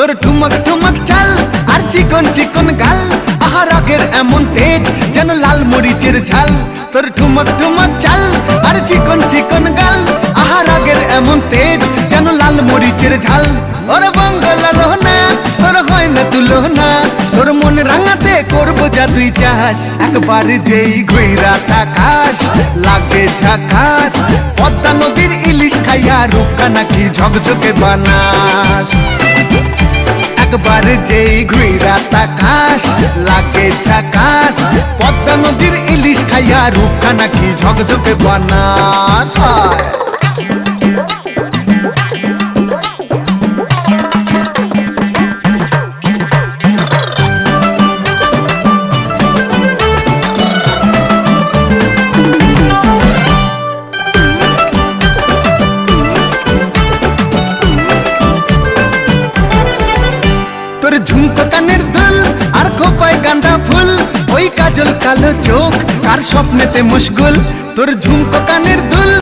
তোর ঠুমক ঠুমক চাল আর চিকন চিকন গাল, আহা রাগের এমন তেজ যেন লাল মরিচের ঝাল। তোর ঠুমক ঠুমক চাল আর চিকন চিকন গাল, আহা রাগের এমন তেজ যেন লাল মরিচের ঝাল। ওরে বাঙ্গালা লোহনা তোর হয় না তুলনা, তোর মন রাঙাতে করবো যা তুই চাস। একবার যেই ঘুইরা তাকাস লাগে ঝাকাস, পদ্মা নদীর ইলিশ খাইয়া রূপকা নাকি ঝকঝকে বানাস। একবার যেই ঘুইরা তাকাস লাগে ঝাকাস, পদ্মা নদীর ইলিশ খাইয়া রূপকা নাকি ঝকঝকে বানাস। তোর ঝুমকো কানের দুল আর খোপায় গাঁদা ফুল, ওই কাজল কালো চোখ কার স্বপ্নেতে মুশগুল। তোর ঝুমকো কানের দুল